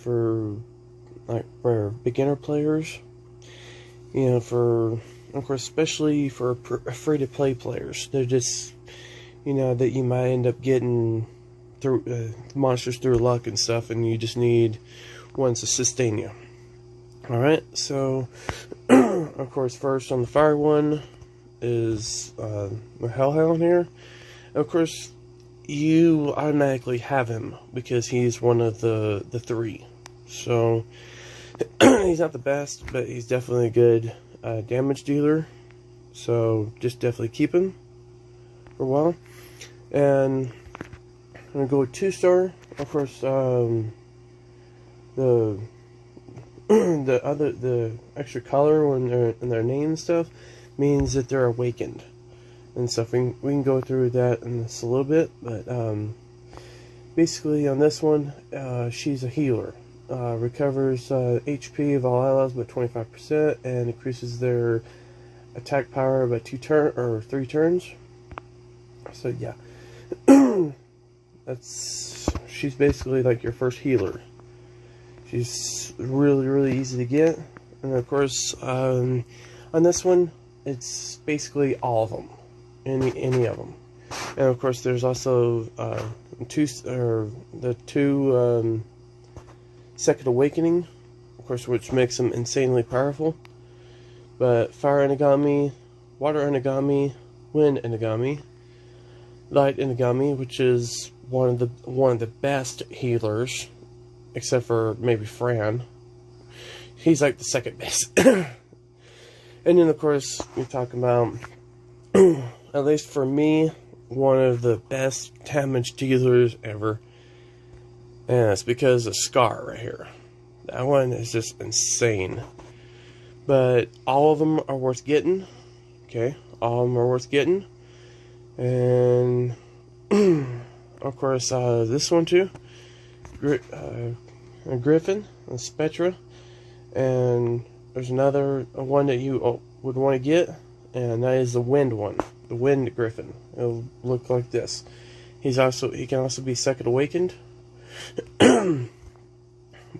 for beginner players. You know, for, of course, especially for free-to-play players. They're just, you know, that you might end up getting through monsters through luck and stuff, and you just need ones to sustain you. Alright, so, of course, first on the fire one is the Hellhound here. Of course, you automatically have him because he's one of the three. So, he's not the best, but he's definitely a good damage dealer. So, just definitely keep him for a while. And I'm going to go with 2-star. Of course, the extra color when they're in their name and stuff means that they're awakened and stuff. We can go through that in this a little bit, but basically on this one, she's a healer. Recovers HP of all allies by 25% and increases their attack power by 3 turns. So yeah, she's basically like your first healer. She's really easy to get, and of course on this one it's basically all of them, any of them. And of course there's also the two Second Awakening, of course, which makes them insanely powerful. But Fire Enegami, Water Enegami, Wind Enegami, Light Enegami, which is one of the best healers, except for maybe Fran. He's like the second best. And then of course we're talking about, at least for me, one of the best damage dealers ever. And it's because of Scar right here. That one is just insane. But all of them are worth getting. Okay, all of them are worth getting. And of course this one too. A Griffin, a Spectra, and there's another one that you would want to get, and that is the Wind one, the Wind Griffin. It'll look like this. He can also be Second Awakened,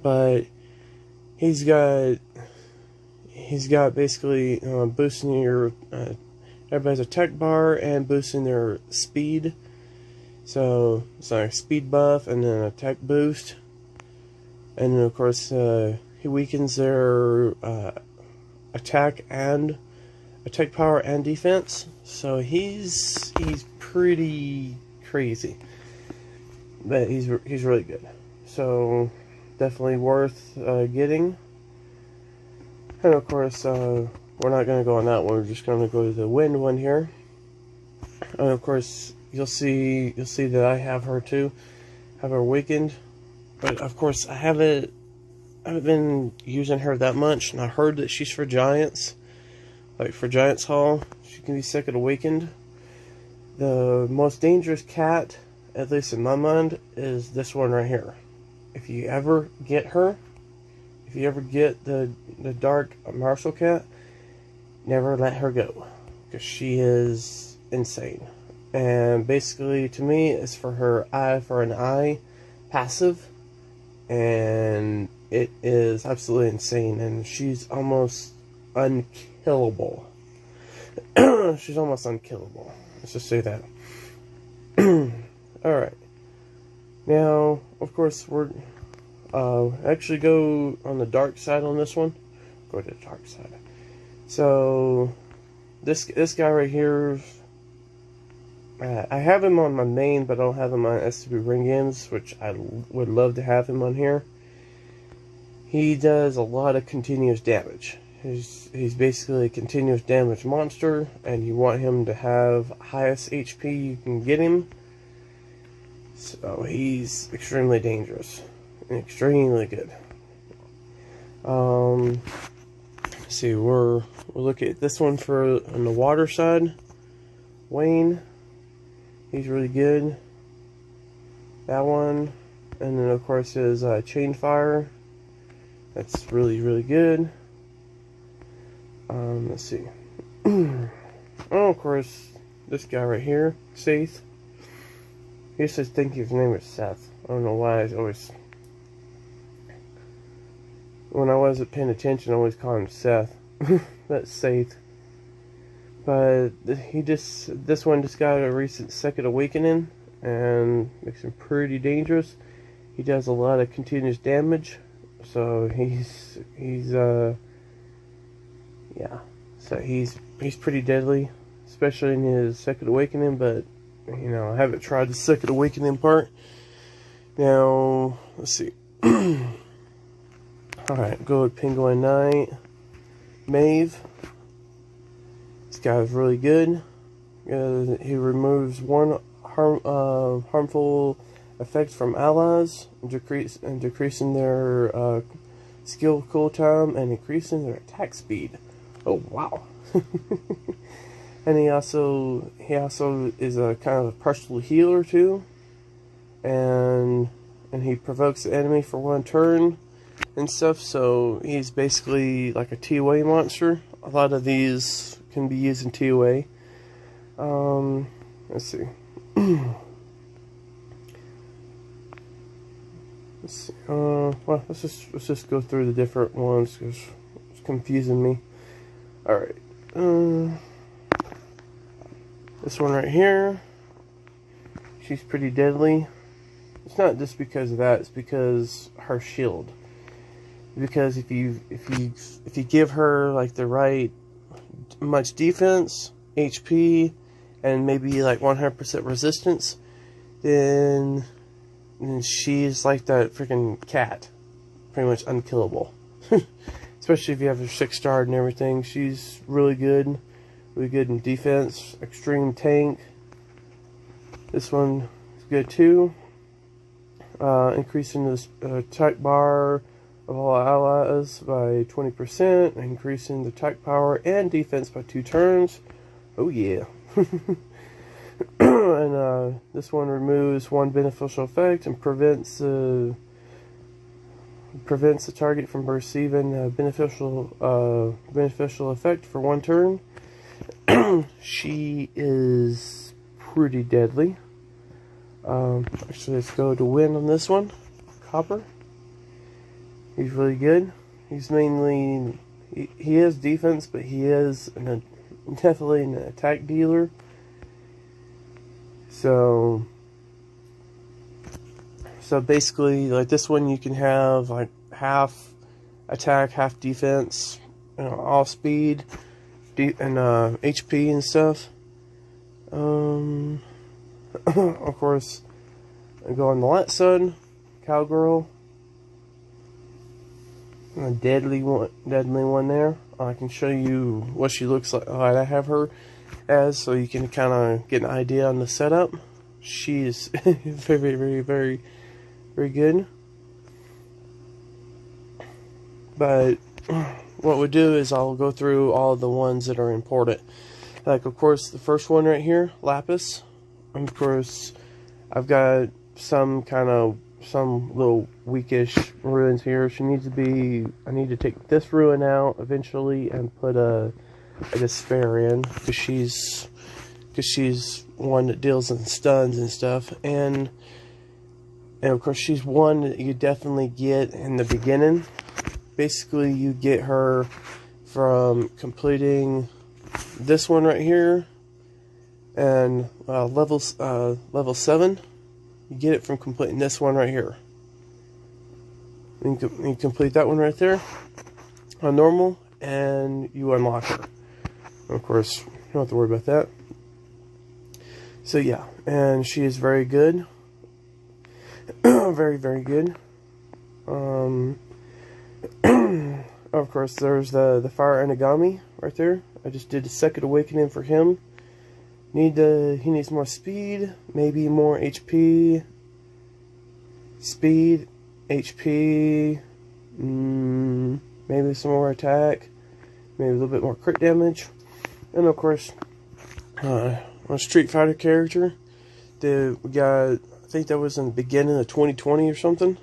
but he's got basically boosting your everybody's attack bar and boosting their speed. So it's like a speed buff and then an attack boost. And then of course he weakens their attack power and defense. So he's pretty crazy, but he's really good. So definitely worth getting. And of course we're not going to go on that one. We're just going to go to the Wind one here. And of course you'll see that I have her too. Have her awakened. But of course I haven't been using her that much, and I heard that she's for Giants. Like for Giants Hall, she can be Second Awakened. The most dangerous cat, at least in my mind, is this one right here. If you ever get her, if you ever get the dark martial cat, never let her go, because she is insane. And basically, to me, it's for her eye for an eye passive, and it is absolutely insane. And she's almost unkillable. She's almost unkillable. Let's just say that. Alright. Now, of course, we're actually go on the dark side on this one. Go to the dark side. So, this guy right here, I have him on my main, but I don't have him on SWBrainGames, which I would love to have him on here. He does a lot of continuous damage. He's basically a continuous damage monster, and you want him to have highest HP you can get him. So he's extremely dangerous and extremely good. Let's see, we're looking at this one for on the water side. Wayne, he's really good. That one, and then of course his chain fire. That's really good. Let's see. Oh, of course, this guy right here, Seth. He says, think his name is Seth. I don't know why I always when I wasn't paying attention, I always called him Seth. That's Seth. But this one just got a recent second awakening, and makes him pretty dangerous. He does a lot of continuous damage, so he's pretty deadly, especially in his second awakening. But you know, I haven't tried the second awakening part. Now let's see. Alright, go with Penguin Knight. Maeve. This guy is really good. He removes one harmful effect from allies, decreasing their skill cooldown and increasing their attack speed. Oh wow! And he also is a kind of a partial healer too, and he provokes the enemy for 1 turn and stuff. So he's basically like a TOA monster. A lot of these can be used in TOA. Let's see. Well, let's just go through the different ones because it's confusing me. All right. This one right here. She's pretty deadly. It's not just because of that. It's because her shield. Because if you give her like the right much defense, HP, and maybe like 100% resistance, then she's like that freaking cat, pretty much unkillable. Especially if you have her 6-star and everything. She's really good in defense, extreme tank. This one is good too. Increasing the attack bar of all allies by 20%, increasing the attack power and defense by 2 turns. Oh yeah. And this one removes 1 beneficial effect and prevents the target from receiving a beneficial effect for 1 turn. She is pretty deadly. Actually, let's go to win on this one. Copper. He's really good. He's mainly he is defense, but he is definitely an attack dealer. So basically, like this one, you can have like half attack, half defense, you know, all speed, and HP and stuff. Of course, I go on the light side, Cowgirl. A deadly one there. I can show you what she looks like. I have her as, so you can kind of get an idea on the setup. She's very, very, very, very good. But what we'll do is I'll go through all the ones that are important. Like, of course, the first one right here, Lapis. And of course, I've got some little weakish ruins here. I need to take this ruin out eventually and put a despair in, because she's one that deals in stuns and stuff, and of course she's one that you definitely get in the beginning. Basically, you get her from completing this one right here, and level 7. You get it from completing this one right here. You complete that one right there on normal, and you unlock her. Of course, you don't have to worry about that. So yeah, and she is very good. Very, very good. Of course, there's the Fire Enigami right there. I just did a second awakening for him. He needs more speed, maybe more HP. Speed, HP, maybe some more attack, maybe a little bit more crit damage, and of course, a Street Fighter character that we got. I think that was in the beginning of 2020 or something.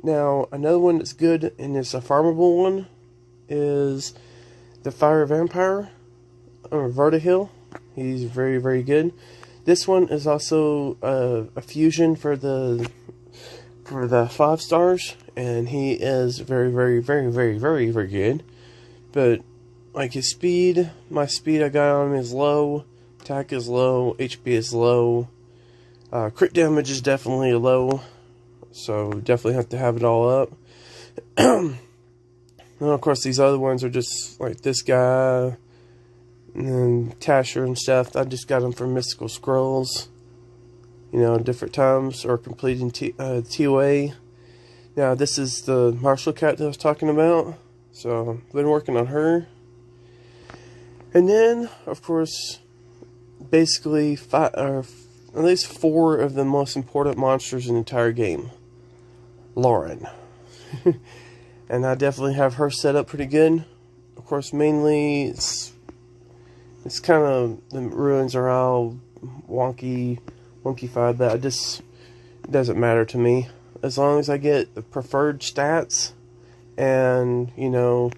Now, another one that's good, and it's a farmable one, is the Fire Vampire, or Vertihill. He's very, very good. This one is also a fusion for the for the 5 stars, and he is very, very, very, very, very, very good. But like his speed, my speed I got on him is low, attack is low, HP is low, crit damage is definitely low, so definitely have to have it all up. And of course these other ones are just like this guy and Tasher and stuff. I just got them from Mystical Scrolls, you know, different times, or completing TOA. Now this is the martial cat that I was talking about, so I've been working on her. And then of course basically at least 4 of the most important monsters in the entire game. Lauren. And I definitely have her set up pretty good. Of course, mainly it's kind of, the ruins are all wonky-fied, but it doesn't matter to me. As long as I get the preferred stats, and, you know,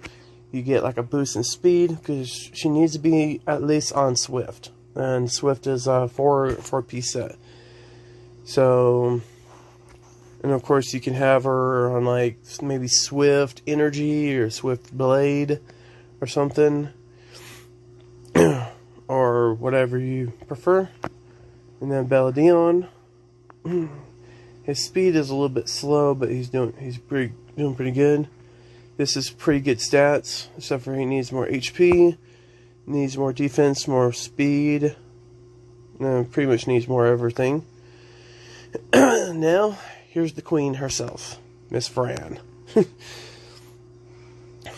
you get like a boost in speed, because she needs to be at least on Swift. And Swift is a 4-piece set. So, and of course you can have her on like maybe Swift Energy or Swift Blade or something. Or whatever you prefer. And then Belladon. His speed is a little bit slow, but he's doing pretty good. This is pretty good stats, except for he needs more HP, needs more defense, more speed, pretty much needs more everything. Now, here's the queen herself, Miss Fran.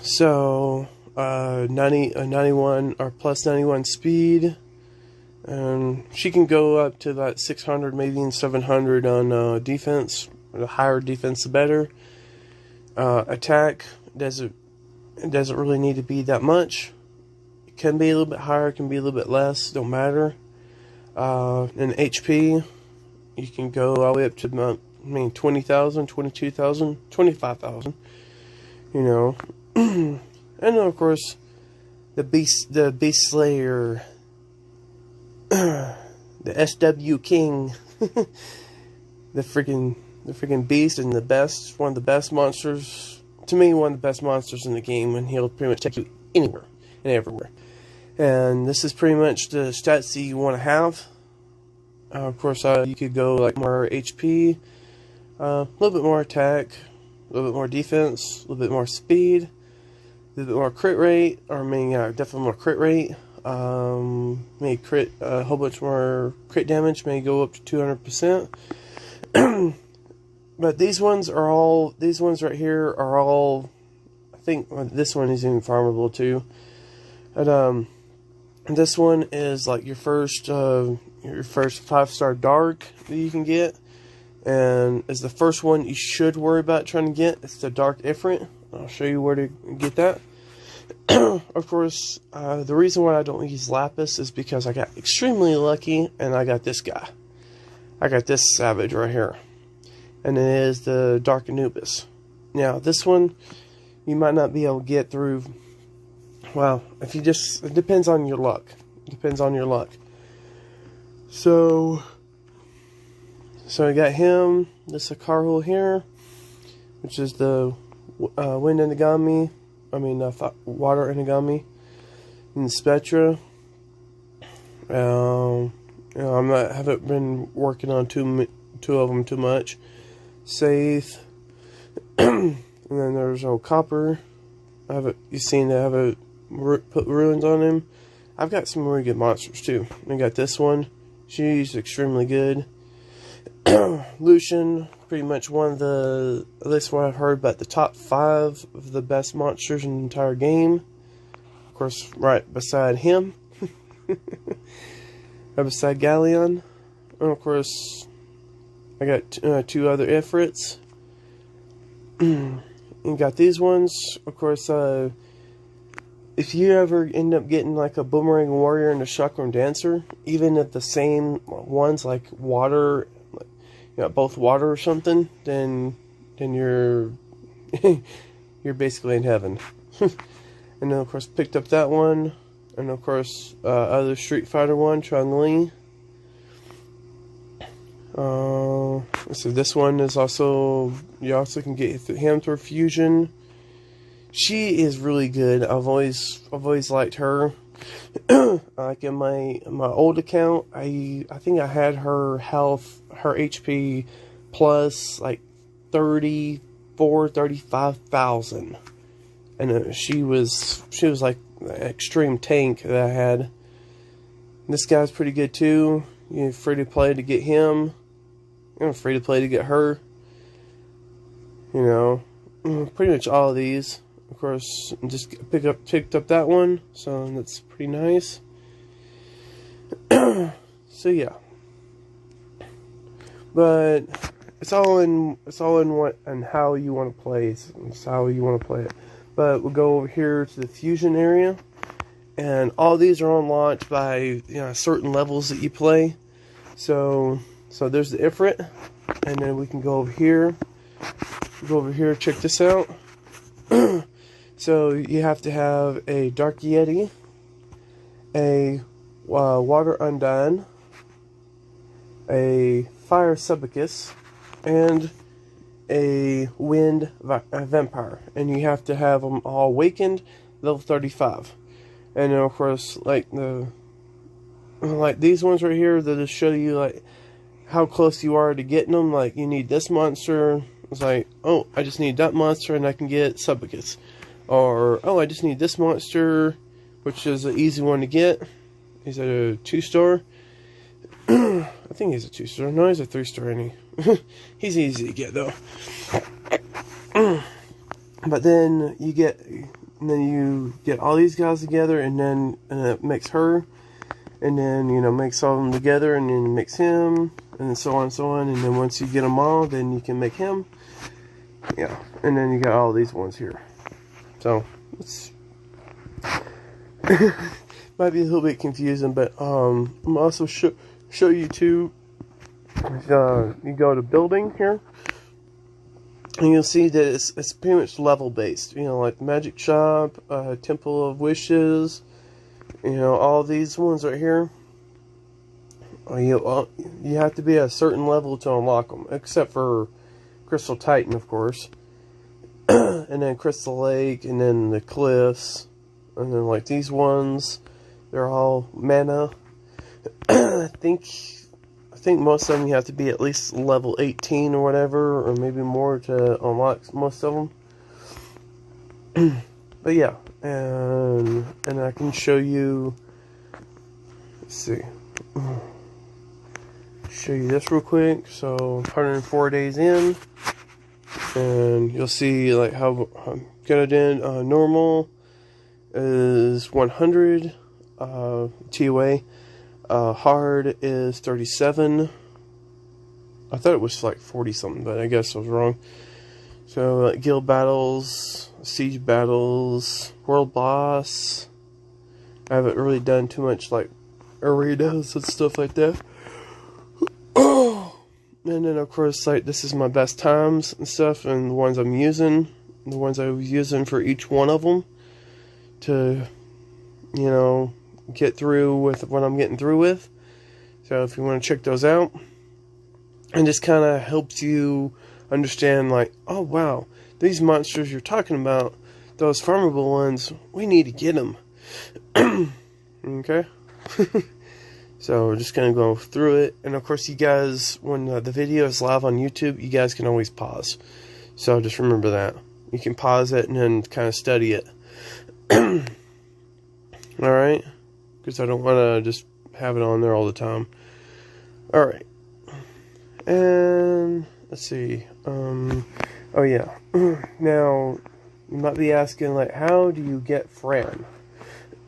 So, 91 or plus 91 speed, and she can go up to that 600, maybe even 700 on defense. The higher defense, the better. Attack doesn't really need to be that much. It can be a little bit higher, it can be a little bit less, don't matter. And HP, you can go all the way up to 20,000, 22,000, 25,000. You know. And then of course the beast slayer, the SW King, the freaking beast, and one of the best monsters, to me, one of the best monsters in the game, and he'll pretty much take you anywhere and everywhere. And this is pretty much the stats that you want to have. Of course, you could go like more HP, a little bit more attack, a little bit more defense, a little bit more speed, a little bit more crit rate, or definitely more crit rate. Maybe crit, a whole bunch more crit damage, may go up to 200%. But these ones right here are all, I think this one is even farmable too. And this one is like your first 5-star dark that you can get, and is the first one you should worry about trying to get. It's the Dark Ifrit. I'll show you where to get that. Of course, the reason why I don't use Lapis is because I got extremely lucky, and I got this guy. I got this savage right here, and it is the Dark Anubis. Now, this one you might not be able to get through. Well, it depends on your luck. It depends on your luck. So I got him, this Akaru here, which is the Wind Inagami, Water Inagami, and Spectra. Haven't been working on two of them too much. Saith, and then there's old Copper. You've seen that I haven't put ruins on him. I've got some really good monsters too. I got this one. She's extremely good. Lucian, pretty much one of the, at least what I've heard, about the top 5 of the best monsters in the entire game. Of course, right beside him. Right beside Galleon. And of course, I got 2 other Ifrits. And got these ones. Of course, if you ever end up getting like a Boomerang Warrior and a Chakram Dancer, even if the same ones, like water, both water or something, then you're you're basically in heaven. And then of course picked up that one, and of course other Street Fighter one, Chun-Li. So this one is also, you also can get him through fusion. She is really good. I've always liked her. Like in my old account, I think I had her health, her HP plus like 35,000, and she was like an extreme tank that I had. This guy's pretty good too. You're free to play to get him. You're free to play to get her. You know, pretty much all of these. Of course, just picked up that one, so that's pretty nice. So yeah, but it's all in what and how you want to play. It's how you want to play it. But we'll go over here to the fusion area, and all these are unlocked by certain levels that you play. So there's the Ifrit, and then we can go over here. Check this out. So you have to have a Dark Yeti, a Water Undone, a Fire Subbicus, and a Wind Vampire. And you have to have them all awakened, level 35. And then of course, like these ones right here, that just show you like how close you are to getting them. Like you need this monster. It's like, oh, I just need that monster and I can get Subbicus. Or, oh, I just need this monster, which is an easy one to get. He's a 2-star. I think he's a 2-star. No, he's a 3-star, ain't he? He's easy to get, though. But then you get all these guys together, and then it makes her, and then makes all of them together, and then makes him, and then so on and so on. And then once you get them all, then you can make him. Yeah, and then you got all these ones here. So it's might be a little bit confusing, but I'm also show you too. You go to building here, and you'll see that it's pretty much level based. Like Magic Shop, Temple of Wishes. All these ones right here. You have to be at a certain level to unlock them, except for Crystal Titan, of course. And then Crystal Lake, and then the Cliffs, and then like these ones, they're all mana. I think most of them you have to be at least level 18 or whatever, or maybe more to unlock most of them. But yeah, and I can show you. Let's see. Show you this real quick. So 104 days in. And you'll see like how good I did. Normal is 100 TOA. Hard is 37. I thought it was like 40 something, but I guess I was wrong. So guild battles, siege battles, world boss. I haven't really done too much like arenas and stuff like that. And then of course, like, this is my best times and stuff, and the ones I'm using, the ones I was using for each one of them to, get through with what I'm getting through with. So if you want to check those out, and just kind of helps you understand, like, oh wow, these monsters you're talking about, those farmable ones, we need to get them. Okay. So we're just going to go through it. And of course, you guys, when the video is live on YouTube, you guys can always pause. So just remember that. You can pause it and then kind of study it. Alright? Because I don't want to just have it on there all the time. Alright. And let's see. Oh yeah. Now, you might be asking, like, how do you get Fran?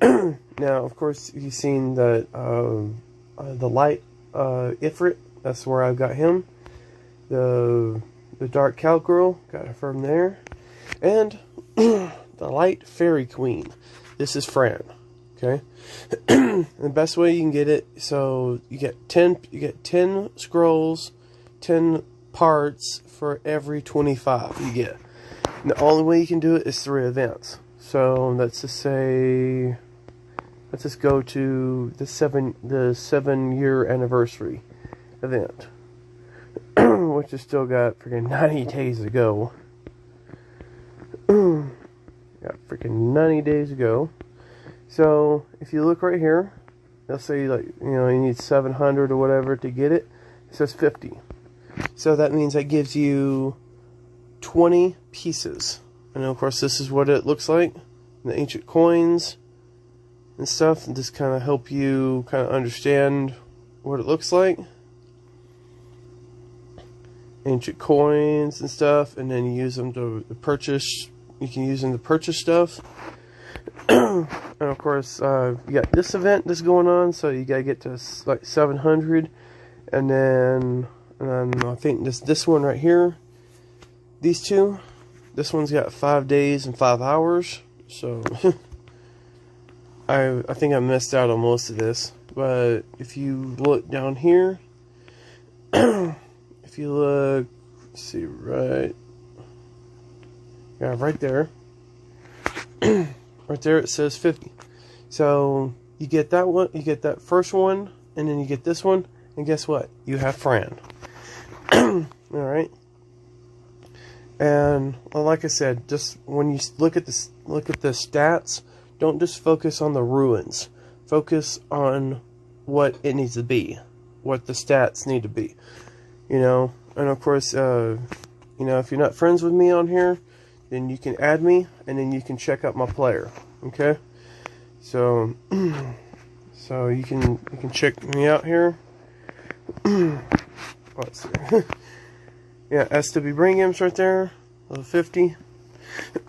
Now, of course, you've seen that the light Ifrit. That's where I got him. The dark cowgirl, got her from there, and the light fairy queen. This is Fran. Okay, the best way you can get it. So you get 10 scrolls, 10 parts for every 25 you get. And the only way you can do it is through events. So let's just say, let's just go to the 7-year anniversary event. which has still got freaking 90 days to go. Got freaking 90 days to go. So if you look right here, they'll say, like, you know, you need 700 or whatever to get it. It says 50. So that means that gives you 20 pieces. And of course, this is what it looks like. The ancient coins and stuff, and just kind of help you kind of understand what it looks like. Ancient coins and stuff, and then you use them to purchase. You can use them to purchase stuff. And of course, you got this event that's going on, so you gotta get to like 700, and then I think this one right here, these two, this one's got 5 days and 5 hours. So I think I missed out on most of this. But if you look down here, if you look, let's see, right there. Right there it says 50. So you get that one, you get that first one, and then you get this one, and guess what? You have Fran. Alright. And well, like I said, just when you look at the stats, don't just focus on the ruins. Focus on what it needs to be, what the stats need to be. You know, and of course, you know, if you're not friends with me on here, then you can add me, and then you can check out my player. Okay, so you can check me out here. Let's see. Yeah, SWBrainGames right there, level 50.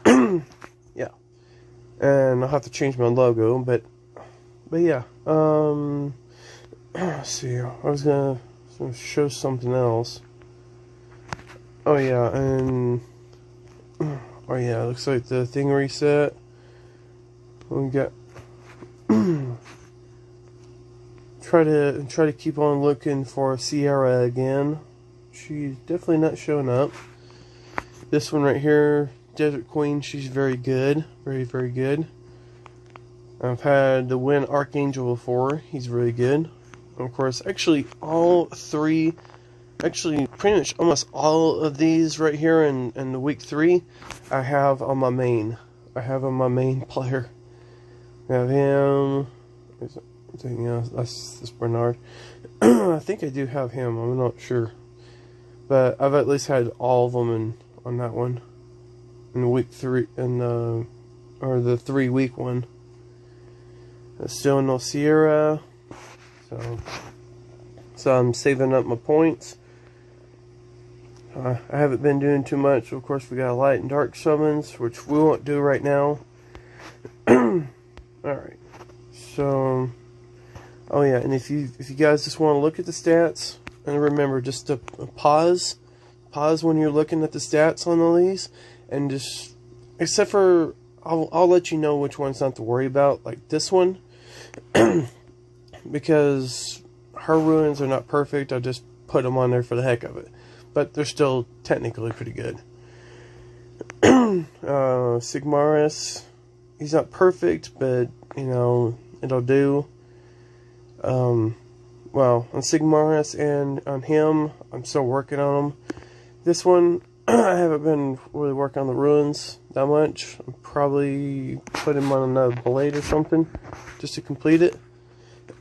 Yeah, and I'll have to change my logo, but yeah. Let's see. I was gonna show something else. Oh yeah, and oh yeah, it looks like the thing reset. We got try to keep on looking for Sierra again. She's definitely not showing up. This one right here, Desert Queen, she's very good, very good. I've had the Wind Archangel before. He's really good. And of course, actually all three. Actually, pretty much almost all of these right here in the week 3, I have on my main. I have on my main player. I have him. That's Bernard. I think I do have him. I'm not sure, but I've at least had all of them on that one. In the week 3, or the 3-week one. Still no Sierra. So I'm saving up my points. I haven't been doing too much. Of course, we got light and dark summons, which we won't do right now. Alright. So, oh yeah, and if you guys just want to look at the stats, and remember just to pause when you're looking at the stats on all these, and just, except for, I'll let you know which ones not to worry about, like this one, because her ruins are not perfect. I just put them on there for the heck of it. But they're still technically pretty good. Sigmaris, he's not perfect, but, you know, it'll do. Well, on Sigmaris and on him, I'm still working on him. This one, I haven't been really working on the ruins that much. I'll probably put him on another blade or something, just to complete it.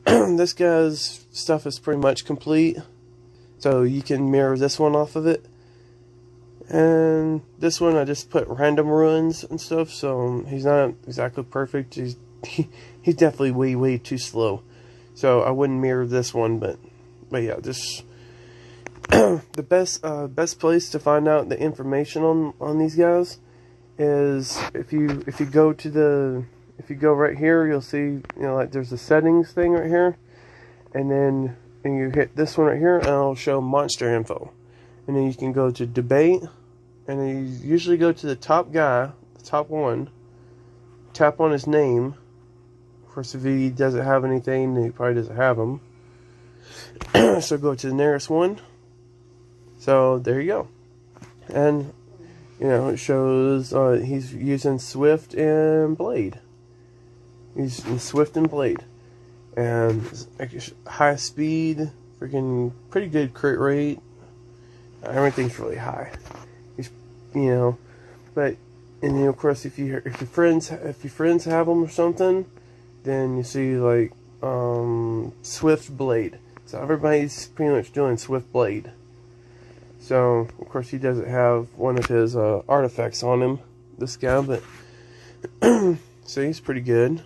This guy's stuff is pretty much complete. So you can mirror this one off of it. And this one I just put random ruins and stuff, so he's not exactly perfect. He's definitely way too slow. So I wouldn't mirror this one, but yeah, just the best place to find out the information on these guys is if you go right here, you'll see, you know, like there's a settings thing right here, and then you hit this one right here, and it'll show monster info, and then you can go to debate, and then you usually go to the top guy, the top one, tap on his name. Of course, if he doesn't have anything, then he probably doesn't have them. So go to the nearest one. So there you go, and you know it shows he's using Swift and Blade. He's in Swift and Blade. And high speed, freaking pretty good crit rate. Everything's really high. He's, you know, but and then of course if your friends have them or something, then you see like Swift Blade. So everybody's pretty much doing Swift Blade. So of course he doesn't have one of his artifacts on him, this guy, but so he's pretty good.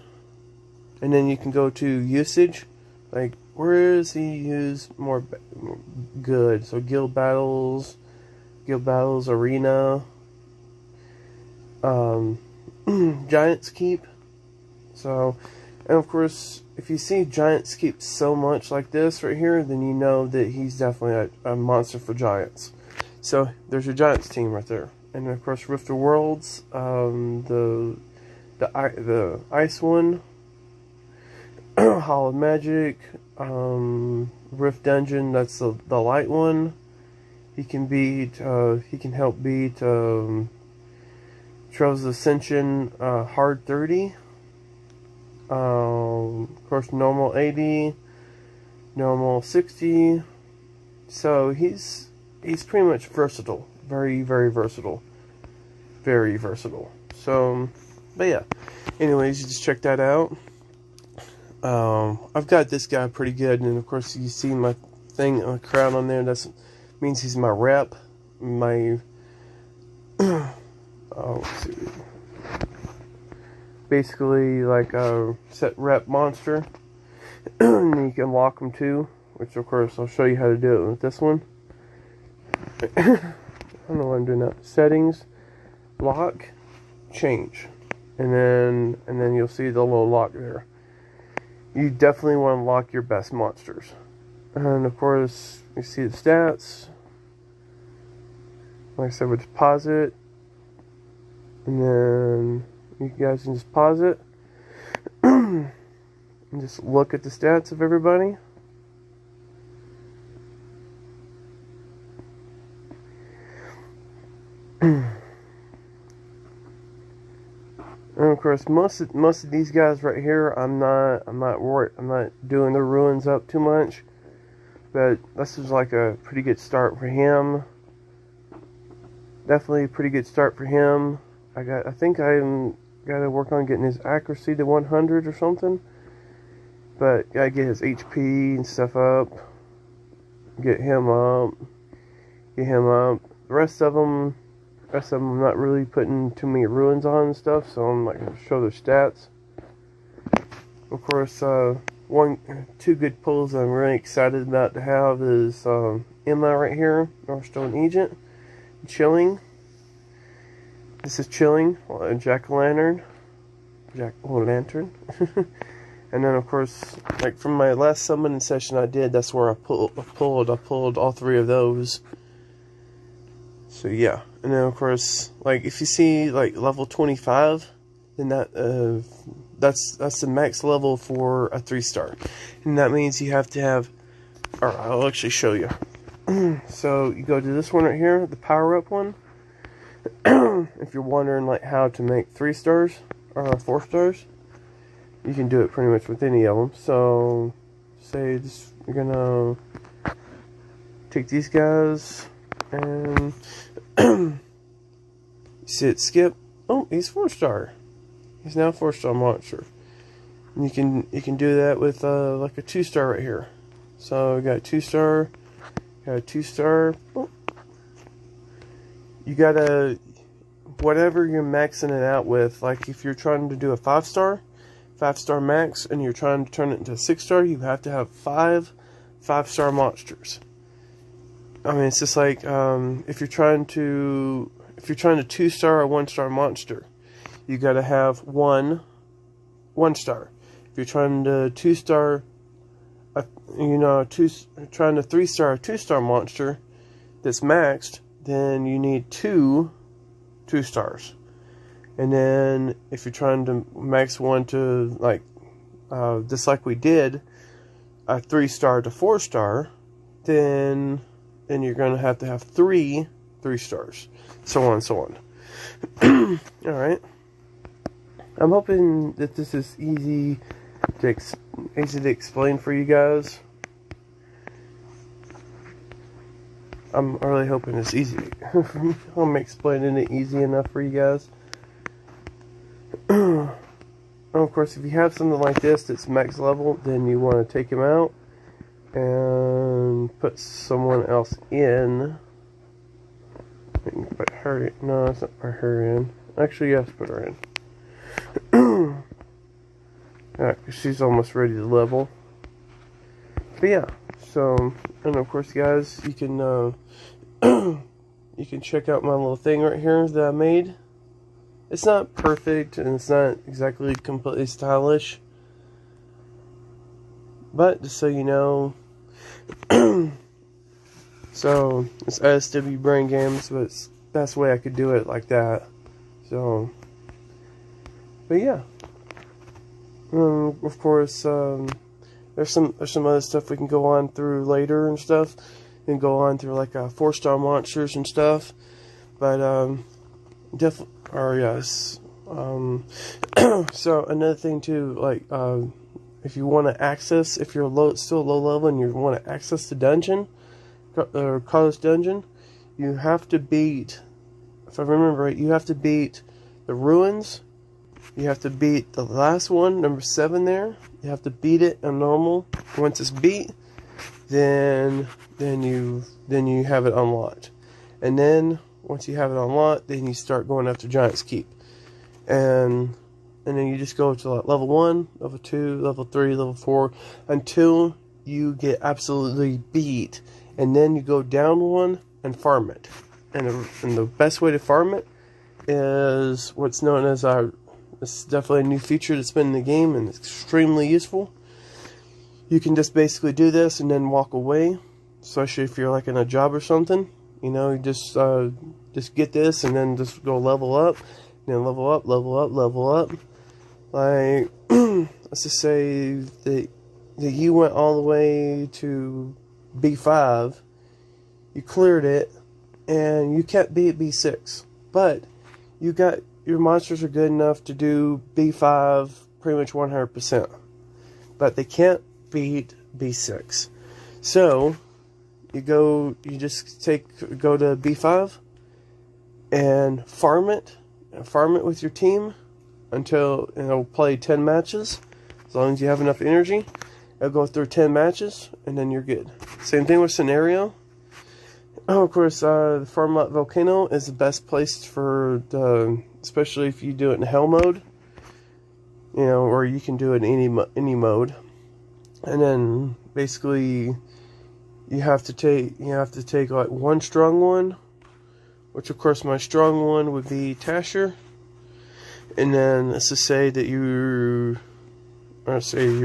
And then you can go to usage, like where is he used more good? So guild battles, arena, Giant's Keep. So, and of course, if you see Giant's Keep so much like this right here, then you know that he's definitely a monster for Giants. So there's your Giants team right there. And of course, Rift of Worlds, the ice one, Hall of Magic, Rift Dungeon. That's the light one. He can beat. He can help beat Trails of Ascension hard 30. Of course, normal 80, normal 60. So he's pretty much versatile. Very, very versatile. Very versatile. So, but yeah. Anyways, you just check that out. I've got this guy pretty good, and of course you see my thing, a crown on there. That means he's my rep. My let's see. Basically like a set rep monster. And you can lock them too, which of course I'll show you how to do it with this one. I don't know why I'm doing that. Settings, lock, change, and then you'll see the little lock there. You definitely want to lock your best monsters. And of course, you see the stats. Like I said, we just pause it, and then you guys can just pause it and just look at the stats of everybody. And of course, most of these guys right here, I'm not doing the ruins up too much, but this is like a pretty good start for him. Definitely a pretty good start for him. I think I'm gotta work on getting his accuracy to 100 or something, but gotta get his HP and stuff up. Get him up. The rest of them. I'm not really putting too many ruins on and stuff, so I'm not going to show their stats. Of course, two good pulls I'm really excited about to have is Emma right here, Northstone Agent, Chilling. This is Chilling, Jack-o'-lantern. And then of course, like from my last summoning session I did, that's where I pulled all three of those. So yeah, and then of course, like if you see like level 25, then that's the max level for a 3-star, and that means you have to have. Or I'll actually show you. So you go to this one right here, the power up one. If you're wondering like how to make 3 stars or 4 stars, you can do it pretty much with any of them. So say this, you're gonna take these guys. And see it skip. Oh, he's 4-star. He's now a 4-star monster. And you can do that with like a 2-star right here. So we got a 2-star, got a 2-star. Oh. You gotta, whatever you're maxing it out with. Like if you're trying to do a 5-star max, and you're trying to turn it into a 6-star, you have to have 5-star monsters. I mean, it's just like if you're trying to 2-star a 1-star monster, you got to have 1 star. If you're trying to 2-star, trying to 3-star a 2-star monster that's maxed, then you need 2 2-stars. And then if you're trying to max one to like just like we did, a 3-star to 4-star, then you're going to have 3 3-stars, so on and so on. Alright. I'm hoping that this is easy to explain for you guys. I'm really hoping it's easy. I'm explaining it easy enough for you guys. Of course, if you have something like this that's max level, then you want to take him out and put someone else in. You can put her in. No, it's not put her in. Actually, yes, put her in. Alright, she's almost ready to level. But yeah, so, and of course, guys, you can you can check out my little thing right here that I made. It's not perfect, and it's not exactly completely stylish, but just so you know, so it's SWBrainGames, but it's the best way I could do it like that. So, but yeah, of course, there's some other stuff we can go on through later and stuff, and go on through like 4-star monsters and stuff, but definitely. Or yes. So another thing too, like if you want to access, if you're still low level and you want to access the dungeon, or college dungeon, you have to beat. If I remember right, you have to beat the ruins. You have to beat the last one, number 7 there. You have to beat it on normal. Once it's beat, then you have it unlocked, and then. Once you have it unlocked, then you start going after Giant's Keep. And then you just go to like level 1, level 2, level 3, level 4, until you get absolutely beat. And then you go down 1 and farm it. And the best way to farm it is what's known as this is definitely a new feature that's been in the game and it's extremely useful. You can just basically do this and then walk away, especially if you're like in a job or something. You know, you just get this and then just go level up, and then level up, level up, level up. Like, let's just say that you went all the way to B5, you cleared it, and you can't beat B6. But your monsters are good enough to do B5 pretty much 100%. But they can't beat B6. So go to B5 and farm it with your team until it'll play 10 matches. As long as you have enough energy, it'll go through 10 matches and then you're good. Same thing with scenario. Oh, of course, the farm lot volcano is the best place for especially if you do it in hell mode. You know, or you can do it in any mode. And then basically you have to take like one strong one, which of course my strong one would be Tasher, and then let's just say that you're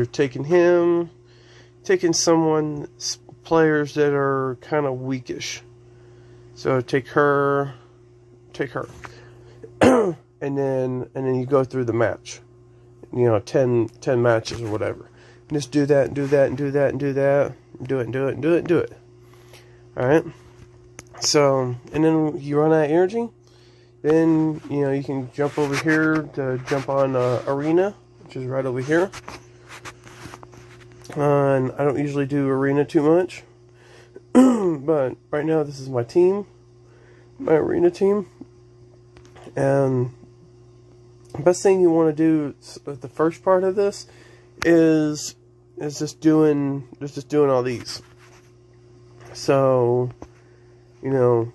taking players that are kind of weakish. So take her, and then you go through the match, 10 matches or whatever. And just do that and do that and do that and do that. Do it. Alright. So, and then you run out of energy. Then, you can jump over here to jump on Arena, which is right over here. And I don't usually do Arena too much. But right now, this is my team. My Arena team. And the best thing you want to do at the first part of this is just doing all these. So, you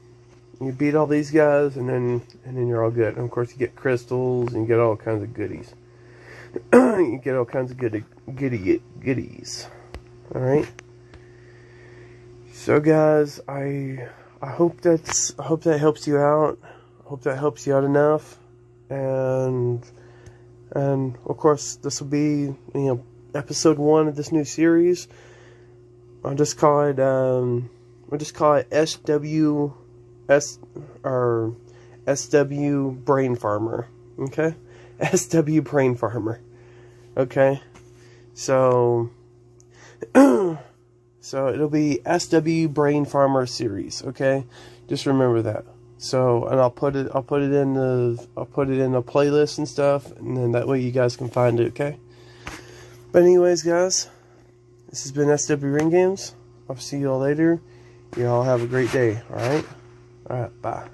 beat all these guys, and then you're all good. And of course, you get crystals, and you get all kinds of goodies. You get all kinds of goodies. All right. So, guys, I hope that helps you out. I hope that helps you out enough. And of course, this will be episode 1 of this new series. I'll just call it SW Brain Farmer. Okay? SW Brain Farmer. Okay? So it'll be SW Brain Farmer series, okay? Just remember that. So, and I'll put it in the playlist and stuff, and then that way you guys can find it, okay? But anyways, guys, this has been SWBrainGames. I'll see you all later. You all have a great day. Alright? Alright, bye.